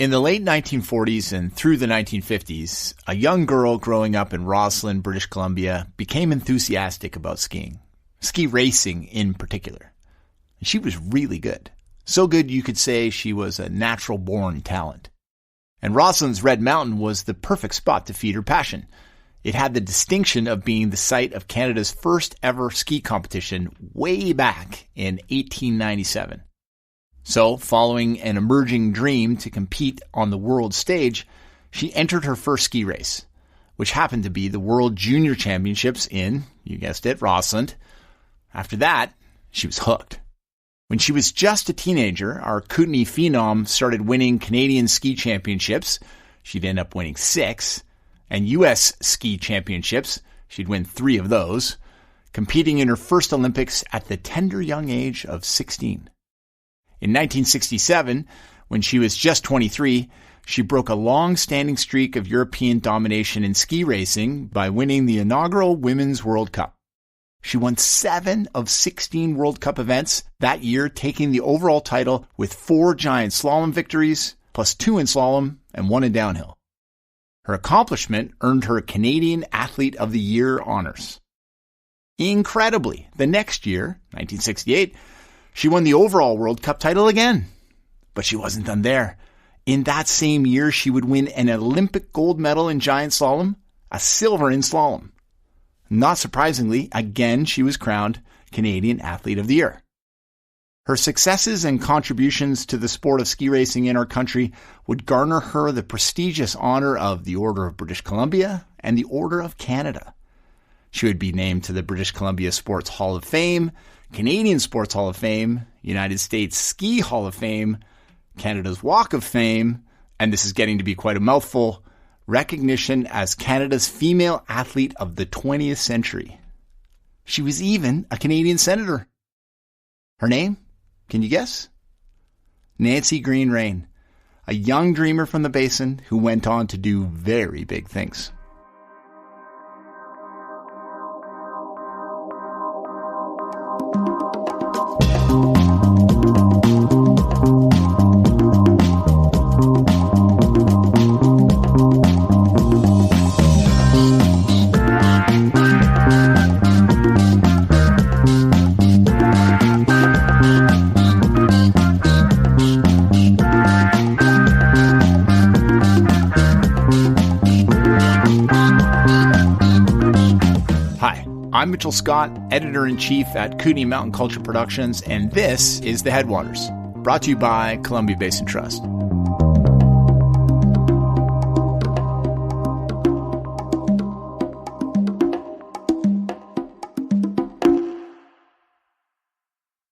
In the late 1940s and through the 1950s, a young girl growing up in Rossland, British Columbia, became enthusiastic about skiing, ski racing in particular. She was really good. So good you could say she was a natural-born talent. And Rossland's Red Mountain was the perfect spot to feed her passion. It had the distinction of being the site of Canada's first ever ski competition way back in 1897. So, following an emerging dream to compete on the world stage, she entered her first ski race, which happened to be the World Junior Championships in, you guessed it, Rossland. After that, she was hooked. When she was just a teenager, our Kootenay phenom started winning Canadian ski championships. She'd end up winning 6. And U.S. ski championships. She'd win 3 of those. Competing in her first Olympics at the tender young age of 16. In 1967, when she was just 23, she broke a long-standing streak of European domination in ski racing by winning the inaugural Women's World Cup. She won 7 of 16 World Cup events that year, taking the overall title with 4 giant slalom victories, plus 2 in slalom and 1 in downhill. Her accomplishment earned her Canadian Athlete of the Year honors. Incredibly, the next year, 1968, she won the overall World Cup title again. But she wasn't done there. In that same year, she would win an Olympic gold medal in giant slalom, a silver in slalom. Not surprisingly, again, she was crowned Canadian Athlete of the Year. Her successes and contributions to the sport of ski racing in our country would garner her the prestigious honor of the Order of British Columbia and the Order of Canada. She would be named to the British Columbia Sports Hall of Fame, Canadian Sports Hall of Fame, United States Ski Hall of Fame, Canada's Walk of Fame, and this is getting to be quite a mouthful, recognition as Canada's Female Athlete of the 20th Century. She was even a Canadian senator. Her name? Can you guess? Nancy Green Rain, a young dreamer from the Basin who went on to do very big things. I'm Mitchell Scott, Editor-in-Chief at Kootenay Mountain Culture Productions, and this is The Headwaters, brought to you by Columbia Basin Trust.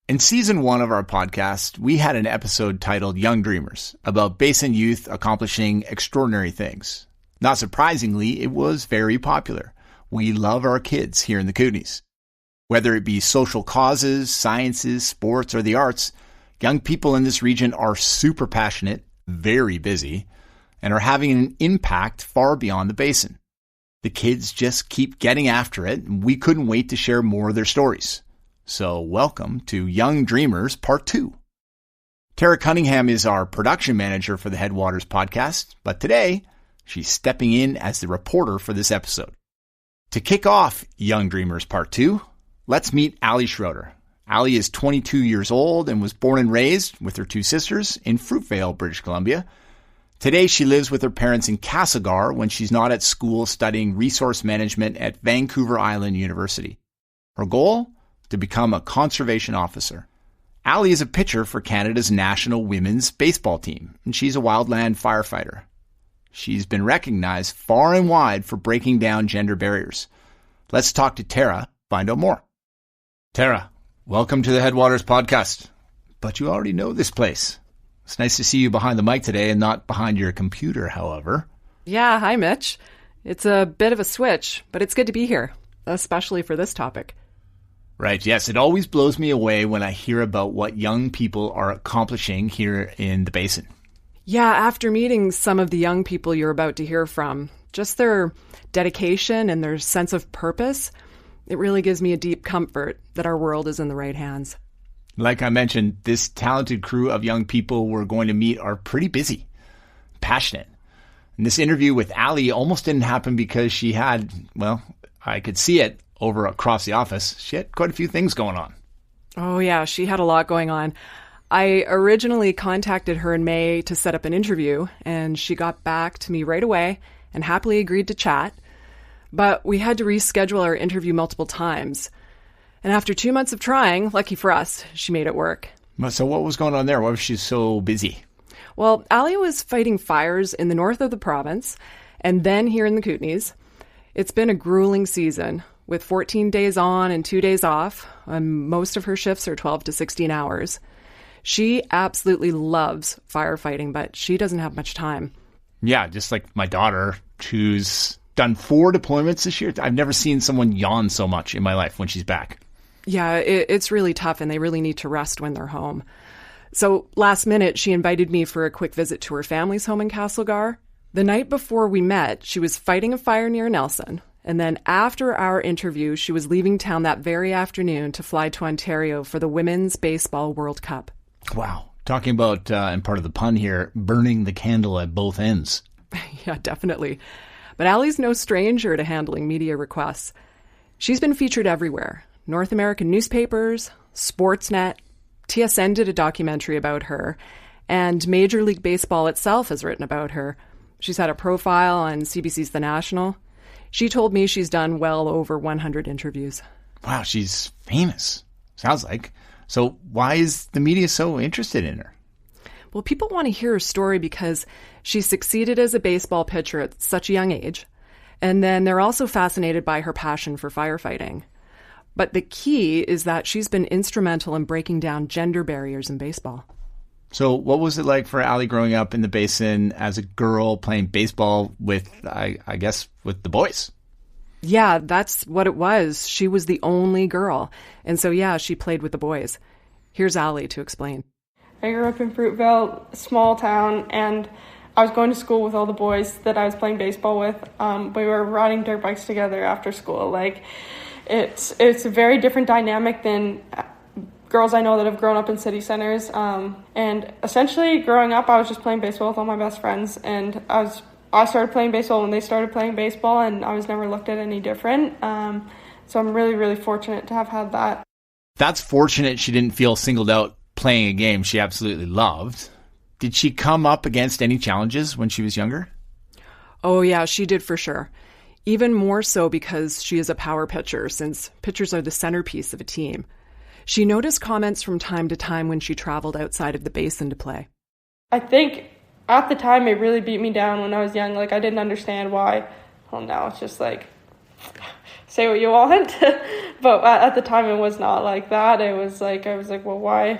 In Season 1 of our podcast, we had an episode titled Young Dreamers, about Basin youth accomplishing extraordinary things. Not surprisingly, it was very popular. We love our kids here in the Kootenays. Whether it be social causes, sciences, sports, or the arts, young people in this region are super passionate, very busy, and are having an impact far beyond the basin. The kids just keep getting after it, and we couldn't wait to share more of their stories. So welcome to Young Dreamers Part 2. Tara Cunningham is our production manager for the Headwaters Podcast, but today she's stepping in as the reporter for this episode. To kick off Young Dreamers Part 2, let's meet Alli Schroder. Alli is 22 years old and was born and raised with her 2 sisters in Fruitvale, British Columbia. Today she lives with her parents in Castlegar when she's not at school studying resource management at Vancouver Island University. Her goal? To become a conservation officer. Alli is a pitcher for Canada's national women's baseball team, and she's a wildland firefighter. She's been recognized far and wide for breaking down gender barriers. Let's talk to Tara, find out more. Tara, welcome to the Headwaters Podcast. But you already know this place. It's nice to see you behind the mic today and not behind your computer, however. Yeah, hi, Mitch. It's a bit of a switch, but it's good to be here, especially for this topic. Right, yes. It always blows me away when I hear about what young people are accomplishing here in the Basin. Yeah, after meeting some of the young people you're about to hear from, just their dedication and their sense of purpose, it really gives me a deep comfort that our world is in the right hands. Like I mentioned, this talented crew of young people we're going to meet are pretty busy. passionate. And this interview with Alli almost didn't happen because she had, well, I could see it over across the office. She had quite a few things going on. Oh, yeah, she had a lot going on. I originally contacted her in May to set up an interview, and she got back to me right away and happily agreed to chat. But we had to reschedule our interview multiple times. And after 2 months of trying, lucky for us, she made it work. So what was going on there? Why was she so busy? Well, Alli was fighting fires in the north of the province and then here in the Kootenays. It's been a grueling season with 14 days on and 2 days off, and most of her shifts are 12 to 16 hours. She absolutely loves firefighting, but she doesn't have much time. Yeah, just like my daughter, who's done 4 deployments this year. I've never seen someone yawn so much in my life when she's back. Yeah, it's really tough, and they really need to rest when they're home. So last minute, she invited me for a quick visit to her family's home in Castlegar. The night before we met, she was fighting a fire near Nelson. And then after our interview, she was leaving town that very afternoon to fly to Ontario for the Women's Baseball World Cup. Wow. Talking about, and part of the pun here, burning the candle at both ends. Yeah, definitely. But Alli's no stranger to handling media requests. She's been featured everywhere. North American newspapers, Sportsnet, TSN did a documentary about her, and Major League Baseball itself has written about her. She's had a profile on CBC's The National. She told me she's done well over 100 interviews. Wow, she's famous. Sounds like. So why is the media so interested in her? Well, people want to hear her story because she succeeded as a baseball pitcher at such a young age. And then they're also fascinated by her passion for firefighting. But the key is that she's been instrumental in breaking down gender barriers in baseball. So what was it like for Alli growing up in the Basin as a girl playing baseball with, I guess, with the boys? Yeah, that's what it was. She was the only girl. And so, yeah, she played with the boys. Here's Alli to explain. I grew up in Fruitville, a small town, and I was going to school with all the boys that I was playing baseball with. We were riding dirt bikes together after school. It's a very different dynamic than girls I know that have grown up in city centers. And essentially, growing up, I was just playing baseball with all my best friends. And I started playing baseball when they started playing baseball, and I was never looked at any different. So I'm really, really fortunate to have had that. That's fortunate she didn't feel singled out playing a game she absolutely loved. Did she come up against any challenges when she was younger? Oh, yeah, she did for sure. Even more so because she is a power pitcher, since pitchers are the centerpiece of a team. She noticed comments from time to time when she traveled outside of the Basin to play. I think at the time it really beat me down when I was young. I didn't understand why. Well, now it's just say what you want. But at the time it was not like that. It was I was like, well, why?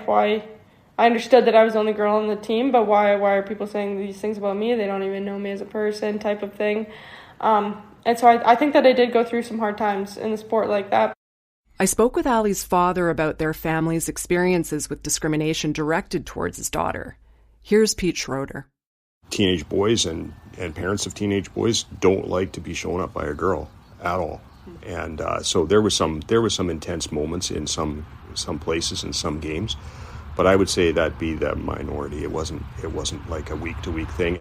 I understood that I was the only girl on the team, but why are people saying these things about me? They don't even know me as a person, type of thing. And so I think that I did go through some hard times in the sport like that. I spoke with Alli's father about their family's experiences with discrimination directed towards his daughter. Here's Pete Schroder. Teenage boys and parents of teenage boys don't like to be shown up by a girl at all. And so there was some intense moments in some places in some games, but I would say that'd be the minority. It wasn't like a week-to-week thing.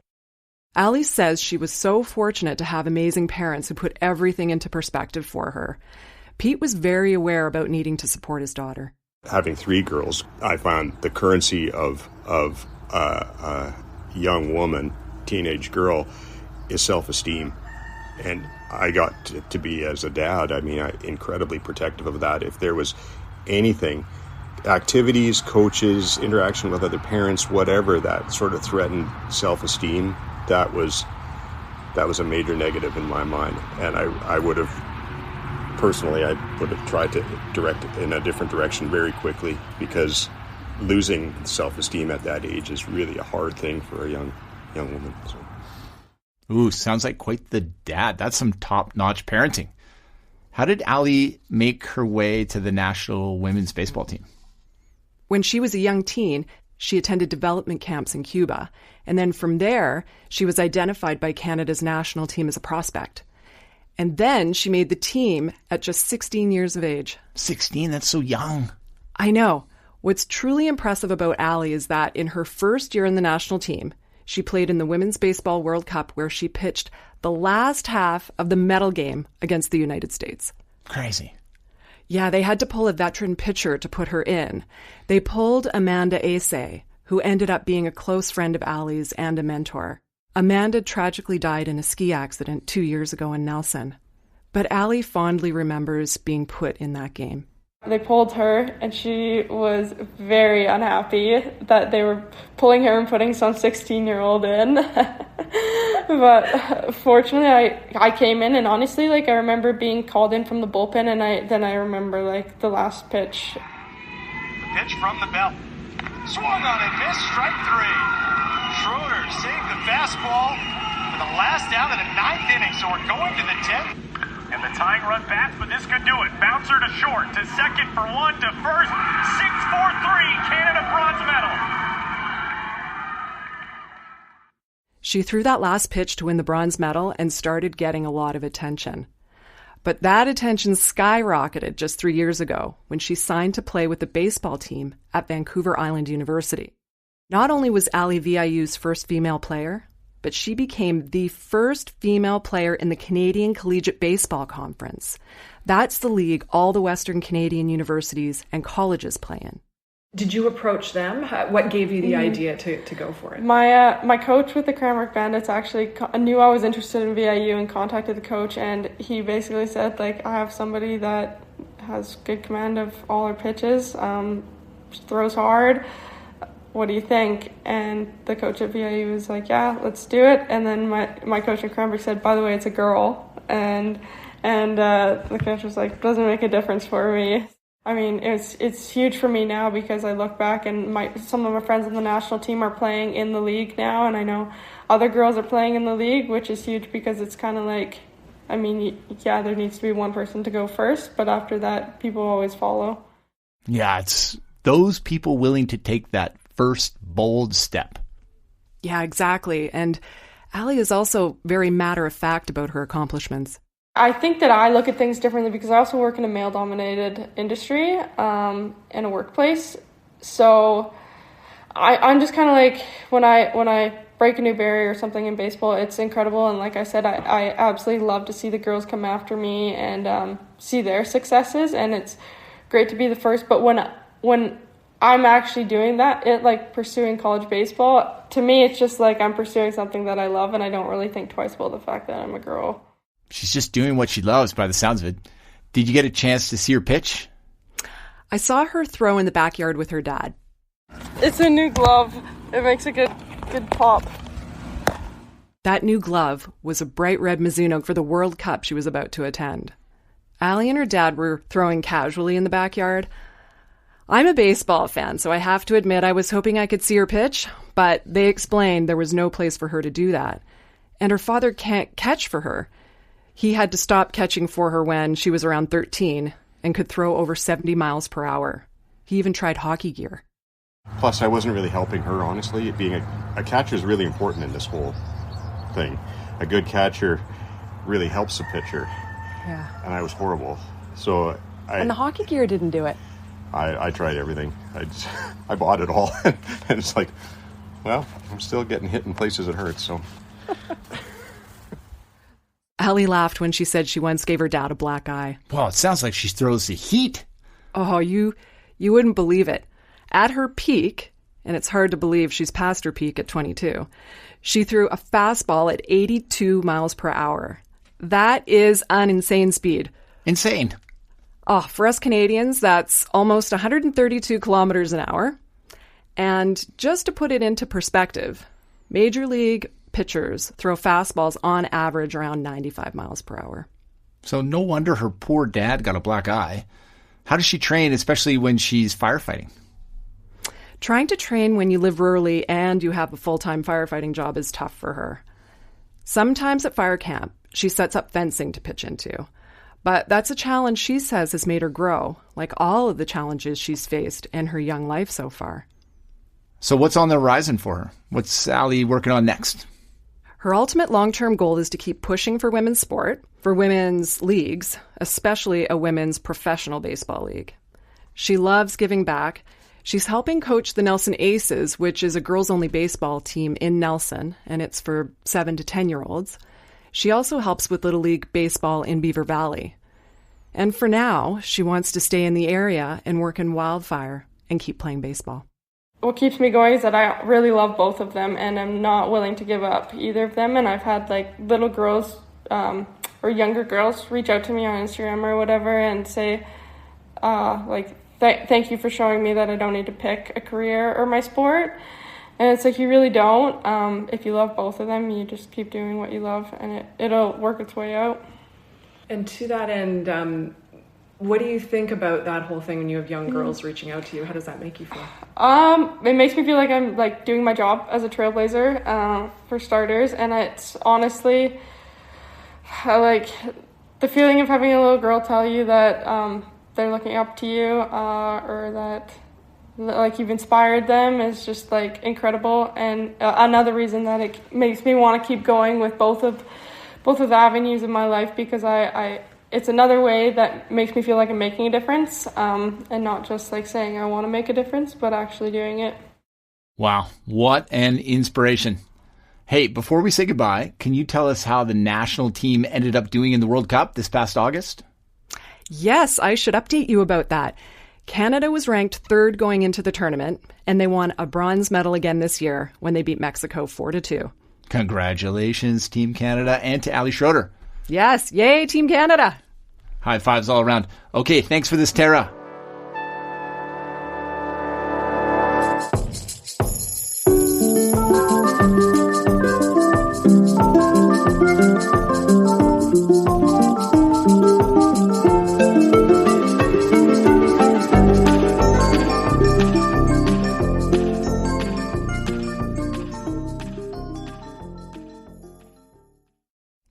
Alli says she was so fortunate to have amazing parents who put everything into perspective for her. Pete was very aware about needing to support his daughter. Having 3 girls, I found the currency of a young woman, teenage girl, is self-esteem. And I got to be, as a dad, incredibly protective of that. If there was anything, activities, coaches, interaction with other parents, whatever, that sort of threatened self-esteem, that was a major negative in my mind. And I would have tried to direct it in a different direction very quickly, because losing self-esteem at that age is really a hard thing for a young woman. So. Ooh, sounds like quite the dad. That's some top-notch parenting. How did Alli make her way to the national women's baseball team? When she was a young teen, she attended development camps in Cuba. And then from there, she was identified by Canada's national team as a prospect. And then she made the team at just 16 years of age. 16? That's so young. I know. What's truly impressive about Alli is that in her first year in the national team, She played in the Women's Baseball World Cup, where she pitched the last half of the medal game against the United States. Crazy. Yeah, they had to pull a veteran pitcher to put her in. They pulled Amanda Asay, who ended up being a close friend of Alli's and a mentor. Amanda tragically died in a ski accident 2 years ago in Nelson. But Alli fondly remembers being put in that game. They pulled her, and she was very unhappy that they were pulling her and putting some 16-year-old in. But fortunately, I came in, and honestly, I remember being called in from the bullpen, and I remember, the last pitch. The pitch from the belt. Swung on and missed, strike three. Schroder saved the fastball for the last out of the ninth inning, so we're going to the 10th. And the tying run bats, but this could do it. Bouncer to short, to second for one, to first. 6-4-3, Canada bronze medal. She threw that last pitch to win the bronze medal and started getting a lot of attention. But that attention skyrocketed just 3 years ago when she signed to play with the baseball team at Vancouver Island University. Not only was Alli VIU's first female player, but she became the first female player in the Canadian Collegiate Baseball Conference. That's the league all the Western Canadian universities and colleges play in. Did you approach them? What gave you the idea to go for it? My coach with the Cranbrook Bandits actually knew I was interested in VIU and contacted the coach, and he basically said, I have somebody that has good command of all her pitches, throws hard. What do you think? And the coach at VIU was like, yeah, let's do it. And then my coach in Cranbrook said, by the way, it's a girl. And the coach was like, doesn't make a difference for me. I mean, it's huge for me now because I look back and some of my friends on the national team are playing in the league now. And I know other girls are playing in the league, which is huge because it's kind of there needs to be one person to go first. But after that, people always follow. Yeah, it's those people willing to take that first bold step. Yeah, exactly. And Alli is also very matter-of-fact about her accomplishments. I think that I look at things differently because I also work in a male-dominated industry in a workplace. So I'm just kind of when I break a new barrier or something in baseball, it's incredible. And like I said, I absolutely love to see the girls come after me and see their successes. And it's great to be the first. But when I'm actually doing that, pursuing college baseball, to me, it's just I'm pursuing something that I love, and I don't really think twice about the fact that I'm a girl. She's just doing what she loves by the sounds of it. Did you get a chance to see her pitch? I saw her throw in the backyard with her dad. It's a new glove. It makes a good pop. That new glove was a bright red Mizuno for the World Cup she was about to attend. Alli and her dad were throwing casually in the backyard. I'm a baseball fan, so I have to admit I was hoping I could see her pitch, but they explained there was no place for her to do that. And her father can't catch for her. He had to stop catching for her when she was around 13 and could throw over 70 miles per hour. He even tried hockey gear. Plus, I wasn't really helping her, honestly. Being a catcher is really important in this whole thing. A good catcher really helps the pitcher. Yeah. And I was horrible. So And the hockey gear didn't do it. I tried everything. I bought it all. And it's I'm still getting hit in places it hurts, so. Alli laughed when she said she once gave her dad a black eye. Well, it sounds like she throws the heat. Oh, you wouldn't believe it. At her peak, and it's hard to believe she's past her peak at 22, she threw a fastball at 82 miles per hour. That is an insane speed. Insane. Oh, for us Canadians, that's almost 132 kilometers an hour. And just to put it into perspective, Major League pitchers throw fastballs on average around 95 miles per hour. So no wonder her poor dad got a black eye. How does she train, especially when she's firefighting? Trying to train when you live rurally and you have a full-time firefighting job is tough for her. Sometimes at fire camp, she sets up fencing to pitch into. But that's a challenge she says has made her grow, like all of the challenges she's faced in her young life so far. So what's on the horizon for her? What's Alli working on next? Her ultimate long-term goal is to keep pushing for women's sport, for women's leagues, especially a women's professional baseball league. She loves giving back. She's helping coach the Nelson Aces, which is a girls-only baseball team in Nelson, and it's for 7 to 10-year-olds. She also helps with Little League baseball in Beaver Valley. And for now, she wants to stay in the area and work in Wildfire and keep playing baseball. What keeps me going is that I really love both of them, and I'm not willing to give up either of them. And I've had little girls or younger girls reach out to me on Instagram or whatever and say, thank you for showing me that I don't need to pick a career or my sport. And it's you really don't. If you love both of them, you just keep doing what you love, and it'll work its way out. And to that end, what do you think about that whole thing when you have young girls reaching out to you? How does that make you feel? It makes me feel like I'm doing my job as a trailblazer, for starters, and it's honestly the feeling of having a little girl tell you that they're looking up to you, or that you've inspired them is just incredible, and another reason that it makes me want to keep going with both of the avenues of my life, because it's another way that makes me feel like I'm making a difference, and not just saying I want to make a difference, but actually doing it. Wow, what an inspiration. Hey, before we say goodbye, can you tell us how the national team ended up doing in the World Cup this past August? Yes, I should update you about that. Canada was ranked 3rd going into the tournament, and they won a bronze medal again this year when they beat Mexico 4-2. Congratulations, Team Canada, and to Alli Schroder. Yes, yay, Team Canada. High fives all around. Okay, thanks for this, Tara.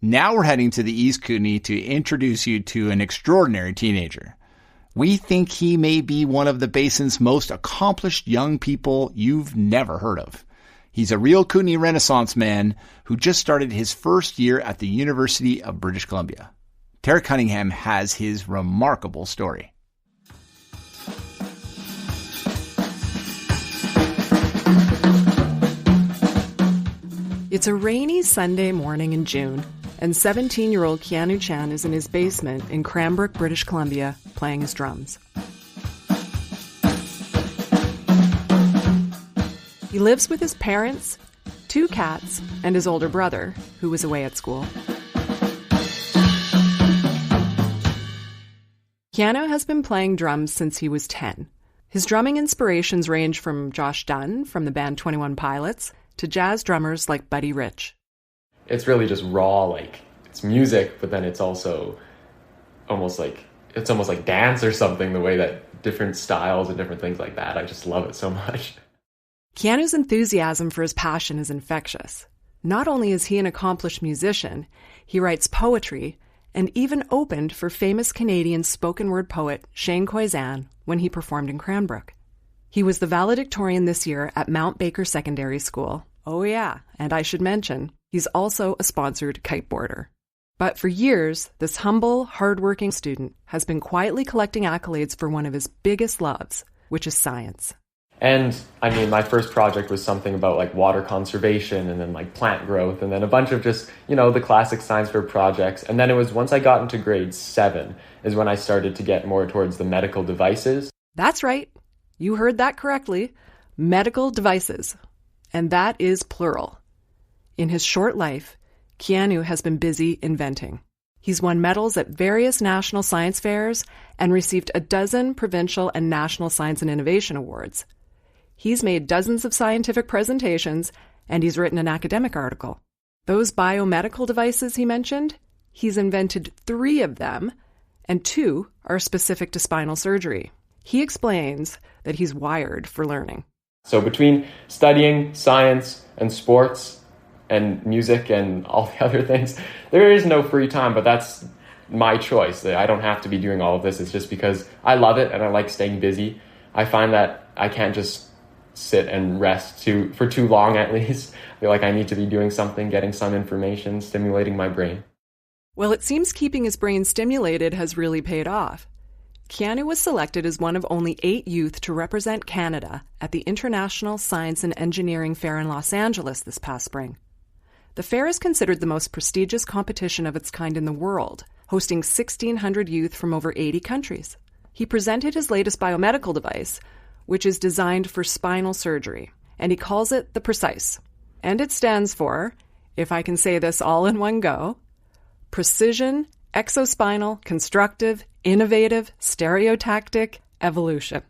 Now we're heading to the East Kootenay to introduce you to an extraordinary teenager. We think he may be one of the basin's most accomplished young people you've never heard of. He's a real Kootenay Renaissance man who just started his first year at the University of British Columbia. Tara Cunningham has his remarkable story. It's a rainy Sunday morning in June, and 17-year-old Keanu Chan is in his basement in Cranbrook, British Columbia, playing his drums. He lives with his parents, 2 cats, and his older brother, who was away at school. Keanu has been playing drums since he was 10. His drumming inspirations range from Josh Dunn from the band 21 Pilots to jazz drummers like Buddy Rich. It's really just raw, it's music, but then it's also almost like dance or something, the way that different styles and different things like that. I just love it so much. Keanu's enthusiasm for his passion is infectious. Not only is he an accomplished musician, he writes poetry and even opened for famous Canadian spoken word poet Shane Khoisan when he performed in Cranbrook. He was the valedictorian this year at Mount Baker Secondary School. Oh yeah, and I should mention, he's also a sponsored kiteboarder. But for years, this humble, hardworking student has been quietly collecting accolades for one of his biggest loves, which is science. And my first project was something about water conservation and then plant growth and then a bunch of just, the classic science fair projects. And then it was once I got into grade 7 is when I started to get more towards the medical devices. That's right. You heard that correctly. Medical devices. And that is plural. In his short life, Keanu has been busy inventing. He's won medals at various national science fairs and received a dozen provincial and national science and innovation awards. He's made dozens of scientific presentations, and he's written an academic article. Those biomedical devices he mentioned, he's invented 3 of them, and 2 are specific to spinal surgery. He explains that he's wired for learning. So between studying science and sports and music and all the other things, there is no free time, but that's my choice. I don't have to be doing all of this. It's just because I love it and I like staying busy. I find that I can't just sit and rest for too long at least. I feel like I need to be doing something, getting some information, stimulating my brain. Well, it seems keeping his brain stimulated has really paid off. Keanu was selected as one of only 8 youth to represent Canada at the International Science and Engineering Fair in Los Angeles this past spring. The fair is considered the most prestigious competition of its kind in the world, hosting 1,600 youth from over 80 countries. He presented his latest biomedical device, which is designed for spinal surgery, and he calls it the Precise. And it stands for, if I can say this all in one go, Precision, Exospinal, Constructive, Innovative, Stereotactic, Evolution.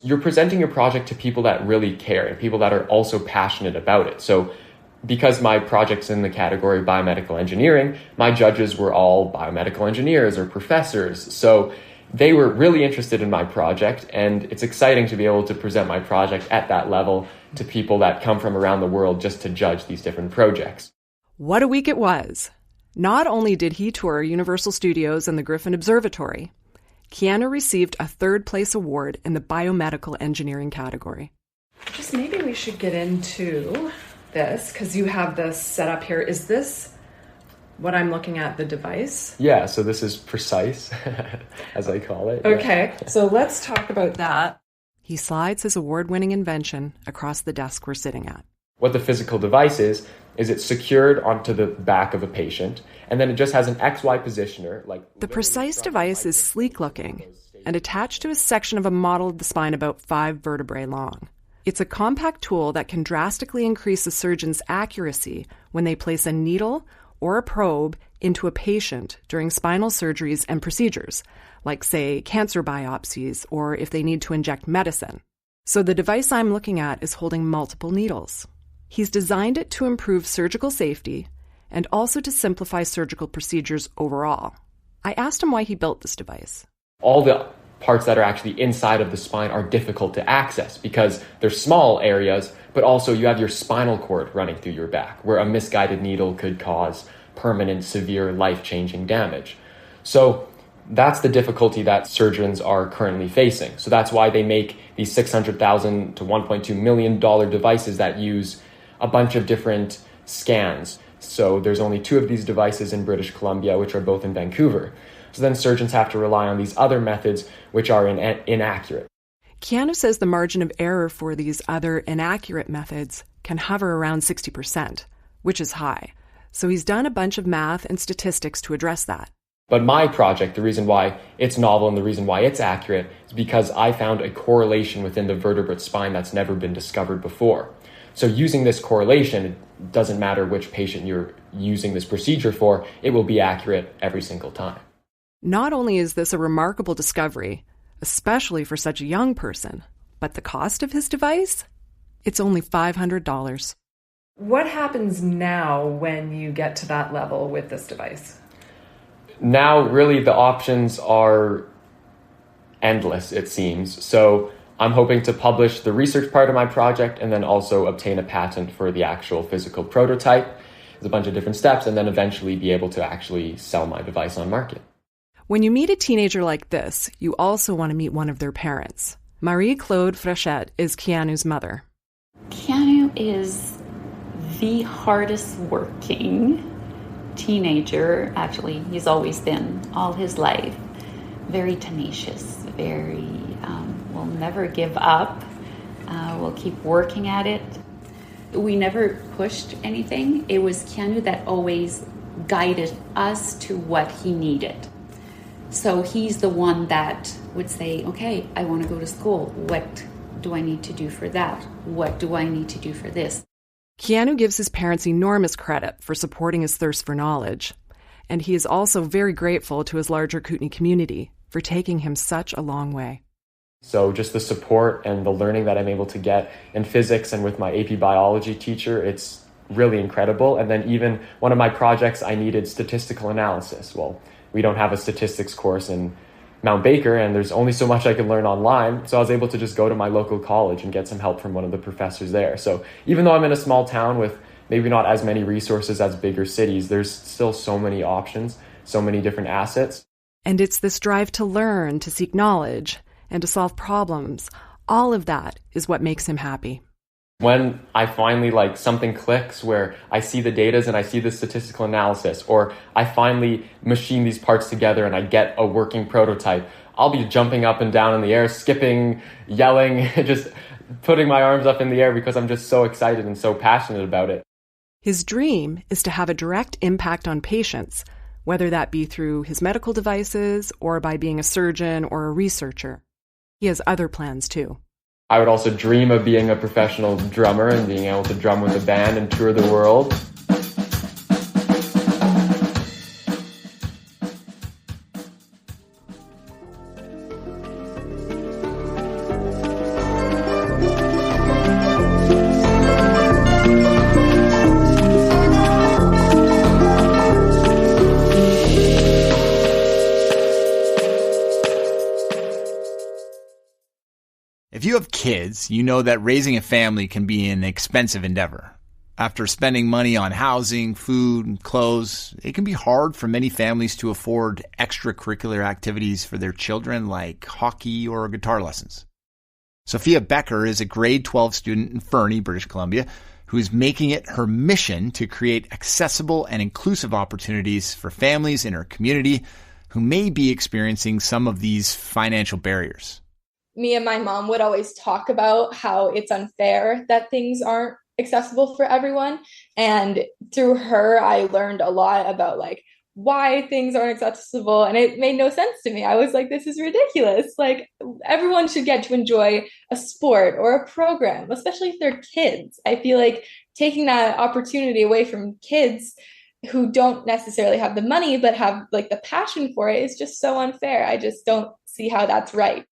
You're presenting your project to people that really care and people that are also passionate about it. So because my project's in the category biomedical engineering, my judges were all biomedical engineers or professors. So they were really interested in my project, and it's exciting to be able to present my project at that level to people that come from around the world just to judge these different projects. What a week it was. Not only did he tour Universal Studios and the Griffin Observatory, Keanu received a 3rd place award in the biomedical engineering category. Just maybe we should get into this, because you have this set up here. Is this what I'm looking at, the device? Yeah, so this is Precise, as I call it. Okay, so let's talk about that. He slides his award-winning invention across the desk we're sitting at. What the physical device is it's secured onto the back of a patient, and then it just has an XY positioner. The Precise device is sleek-looking and attached to a section of a model of the spine about 5 vertebrae long. It's a compact tool that can drastically increase the surgeon's accuracy when they place a needle or a probe into a patient during spinal surgeries and procedures, like, say, cancer biopsies, or if they need to inject medicine. So the device I'm looking at is holding multiple needles. He's designed it to improve surgical safety and also to simplify surgical procedures overall. I asked him why he built this device. All the parts that are actually inside of the spine are difficult to access because they're small areas, but also you have your spinal cord running through your back, where a misguided needle could cause permanent, severe, life-changing damage. So that's the difficulty that surgeons are currently facing. So that's why they make these $600,000 to $1.2 million devices that use a bunch of different scans. So there's only 2 of these devices in British Columbia, which are both in Vancouver. So then surgeons have to rely on these other methods, which are inaccurate. Keanu says the margin of error for these other inaccurate methods can hover around 60%, which is high. So he's done a bunch of math and statistics to address that. But my project, the reason why it's novel and the reason why it's accurate is because I found a correlation within the vertebrate spine that's never been discovered before. So using this correlation, it doesn't matter which patient you're using this procedure for, it will be accurate every single time. Not only is this a remarkable discovery, especially for such a young person, but the cost of his device? It's only $500. What happens now when you get to that level with this device? Now, really, the options are endless, it seems. So I'm hoping to publish the research part of my project and then also obtain a patent for the actual physical prototype. There's a bunch of different steps, and then eventually be able to actually sell my device on market. When you meet a teenager like this, you also want to meet one of their parents. Marie-Claude Frechette is Keanu's mother. Keanu is the hardest working teenager. Actually, he's always been all his life. Very tenacious, very will never give up. We'll keep working at it. We never pushed anything. It was Keanu that always guided us to what he needed. So he's the one that would say, okay, I want to go to school. What do I need to do for that? What do I need to do for this? Keanu gives his parents enormous credit for supporting his thirst for knowledge, and he is also very grateful to his larger Kootenay community for taking him such a long way. So just the support and the learning that I'm able to get in physics and with my AP biology teacher, it's really incredible. And then even one of my projects, I needed statistical analysis. Well, we don't have a statistics course in Mount Baker, and there's only so much I can learn online. So I was able to just go to my local college and get some help from one of the professors there. So even though I'm in a small town with maybe not as many resources as bigger cities, there's still so many options, so many different assets. And it's this drive to learn, to seek knowledge, and to solve problems. All of that is what makes him happy. When I finally, something clicks where I see the data and I see the statistical analysis, or I finally machine these parts together and I get a working prototype, I'll be jumping up and down in the air, skipping, yelling, just putting my arms up in the air because I'm just so excited and so passionate about it. His dream is to have a direct impact on patients, whether that be through his medical devices or by being a surgeon or a researcher. He has other plans too. I would also dream of being a professional drummer and being able to drum with a band and tour the world. If you have kids, you know that raising a family can be an expensive endeavor. After spending money on housing, food, and clothes, it can be hard for many families to afford extracurricular activities for their children like hockey or guitar lessons. Sophia Becker is a grade 12 student in Fernie, British Columbia, who is making it her mission to create accessible and inclusive opportunities for families in her community who may be experiencing some of these financial barriers. Me and my mom would always talk about how it's unfair that things aren't accessible for everyone. And through her, I learned a lot about like why things aren't accessible. And it made no sense to me. I was like, this is ridiculous. Like everyone should get to enjoy a sport or a program, especially if they're kids. I feel like taking that opportunity away from kids who don't necessarily have the money, but have like the passion for it is just so unfair. I just don't see how that's right.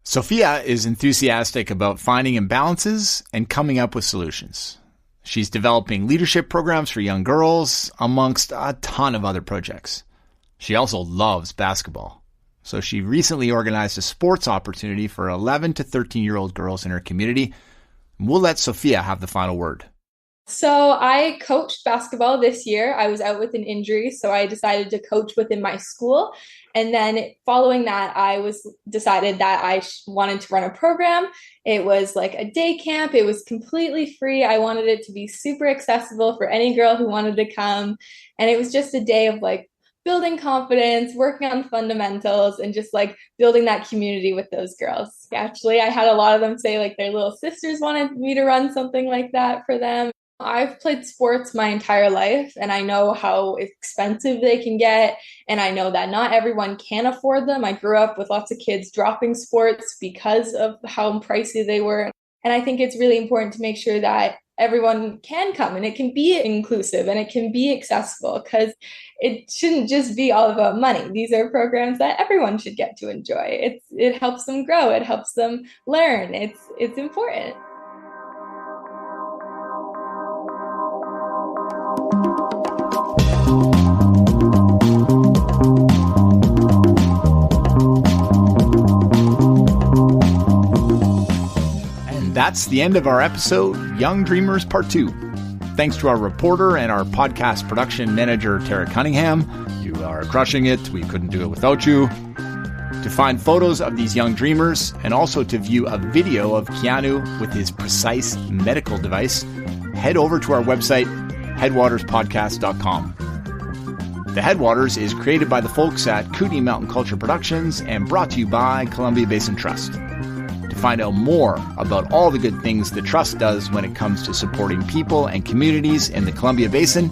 Sophia is enthusiastic about finding imbalances and coming up with solutions. She's developing leadership programs for young girls, amongst a ton of other projects. She also loves basketball. So she recently organized a sports opportunity for 11 to 13-year-old girls in her community. We'll let Sophia have the final word. So I coached basketball this year. I was out with an injury, so I decided to coach within my school. And then following that, I decided that I wanted to run a program. It was like a day camp. It was completely free. I wanted it to be super accessible for any girl who wanted to come. And it was just a day of like building confidence, working on fundamentals, and just like building that community with those girls. Actually, I had a lot of them say like their little sisters wanted me to run something like that for them. I've played sports my entire life, and I know how expensive they can get, and I know that not everyone can afford them. I grew up with lots of kids dropping sports because of how pricey they were, and I think it's really important to make sure that everyone can come, and it can be inclusive, and it can be accessible, because it shouldn't just be all about money. These are programs that everyone should get to enjoy. It helps them grow. It helps them learn. It's important. That's the end of our episode, Young Dreamers Part 2. Thanks to our reporter and our podcast production manager, Tara Cunningham. You are crushing it. We couldn't do it without you. To find photos of these young dreamers and also to view a video of Keanu with his precise medical device, head over to our website, headwaterspodcast.com. The Headwaters is created by the folks at Kootenai Mountain Culture Productions and brought to you by Columbia Basin Trust. To find out more about all the good things the Trust does when it comes to supporting people and communities in the Columbia Basin,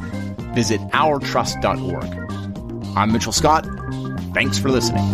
visit ourtrust.org. I'm Mitchell Scott. Thanks for listening.